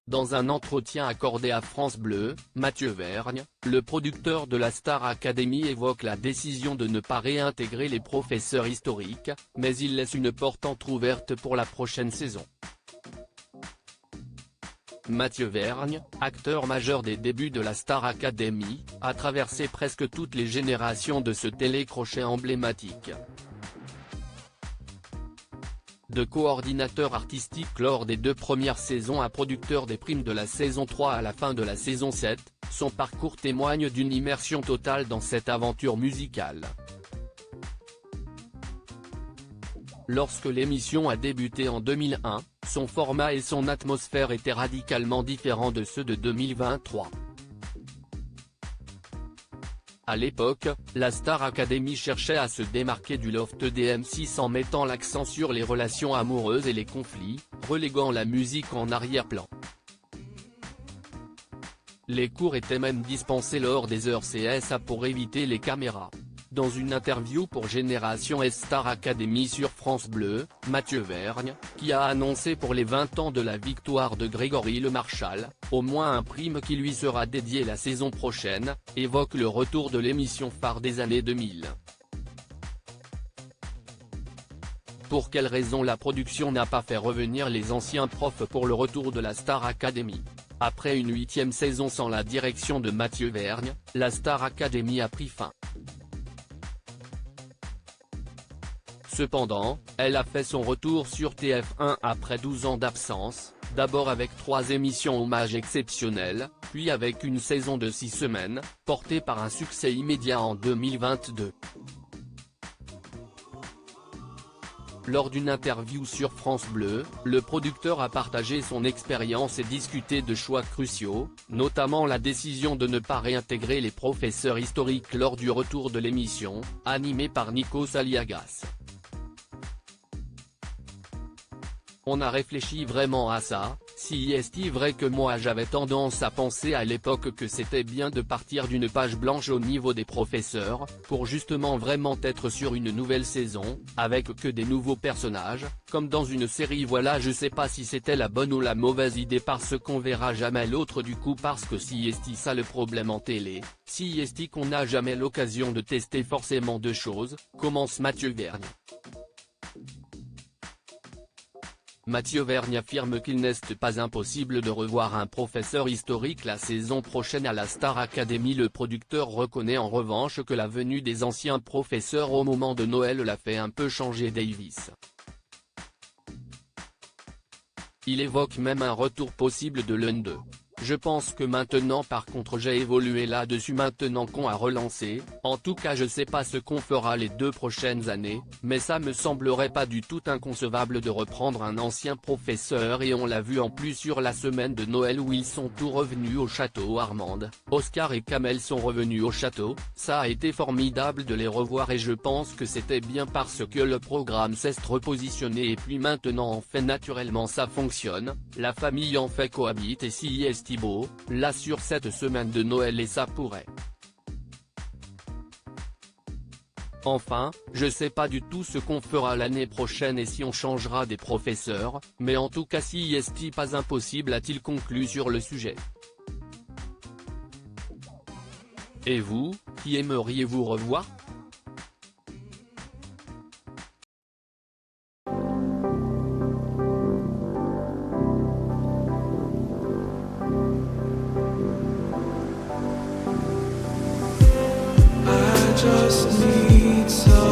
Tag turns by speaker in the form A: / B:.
A: Dans un entretien accordé à France Bleu, Mathieu Vergne, le producteur de la Star Academy évoque la décision de ne pas réintégrer les professeurs historiques, mais il laisse une porte entrouverte pour la prochaine saison. Mathieu Vergne, acteur majeur des débuts de la Star Academy, a traversé presque toutes les générations de ce télécrochet emblématique. De coordinateur artistique lors des 2 premières saisons à producteur des primes de la saison 3 à la fin de la saison 7, son parcours témoigne d'une immersion totale dans cette aventure musicale. Lorsque l'émission a débuté en 2001, son format et son atmosphère étaient radicalement différents de ceux de 2023. À l'époque, la Star Academy cherchait à se démarquer du loft des M6 en mettant l'accent sur les relations amoureuses et les conflits, reléguant la musique en arrière-plan. Les cours étaient même dispensés lors des heures CSA pour éviter les caméras. Dans une interview pour Génération S Star Academy sur France Bleu, Mathieu Vergne, qui a annoncé pour les 20 ans de la victoire de Grégory Le Marchal, au moins un prime qui lui sera dédié la saison prochaine, évoque le retour de l'émission phare des années 2000. Pour quelle raison la production n'a pas fait revenir les anciens profs pour le retour de la Star Academy? Après une 8e saison sans la direction de Mathieu Vergne, la Star Academy a pris fin. Cependant, elle a fait son retour sur TF1 après 12 ans d'absence, d'abord avec 3 émissions hommage exceptionnelles, puis avec une saison de 6 semaines, portée par un succès immédiat en 2022. Lors d'une interview sur France Bleu, le producteur a partagé son expérience et discuté de choix cruciaux, notamment la décision de ne pas réintégrer les professeurs historiques lors du retour de l'émission, animée par Nikos Aliagas. On a réfléchi vraiment à ça, si est-il vrai que moi j'avais tendance à penser à l'époque que c'était bien de partir d'une page blanche au niveau des professeurs, pour justement vraiment être sur une nouvelle saison, avec que des nouveaux personnages, comme dans une série. Voilà, je sais pas si c'était la bonne ou la mauvaise idée parce qu'on verra jamais l'autre du coup, parce que si est ça le problème en télé, si est qu'on n'a jamais l'occasion de tester forcément deux choses, commence Mathieu Vergne. Mathieu Vergne affirme qu'il n'est pas impossible de revoir un professeur historique la saison prochaine à la Star Academy. Le producteur reconnaît en revanche que la venue des anciens professeurs au moment de Noël l'a fait un peu changer Davis. Il évoque même un retour possible de l'un d'eux. Je pense que maintenant par contre j'ai évolué là-dessus maintenant qu'on a relancé, en tout cas je sais pas ce qu'on fera les 2 prochaines années, mais ça me semblerait pas du tout inconcevable de reprendre un ancien professeur et on l'a vu en plus sur la semaine de Noël où ils sont tous revenus au château. Armande, Oscar et Kamel sont revenus au château, ça a été formidable de les revoir et je pense que c'était bien parce que le programme s'est repositionné et puis maintenant en fait naturellement ça fonctionne, la famille en fait cohabite et si est beau, là sur cette semaine de Noël et ça pourrait. Enfin, je sais pas du tout ce qu'on fera l'année prochaine et si on changera des professeurs, mais en tout cas si est pas impossible, a-t-il conclu sur le sujet. Et vous, qui aimeriez-vous revoir?
B: Just need some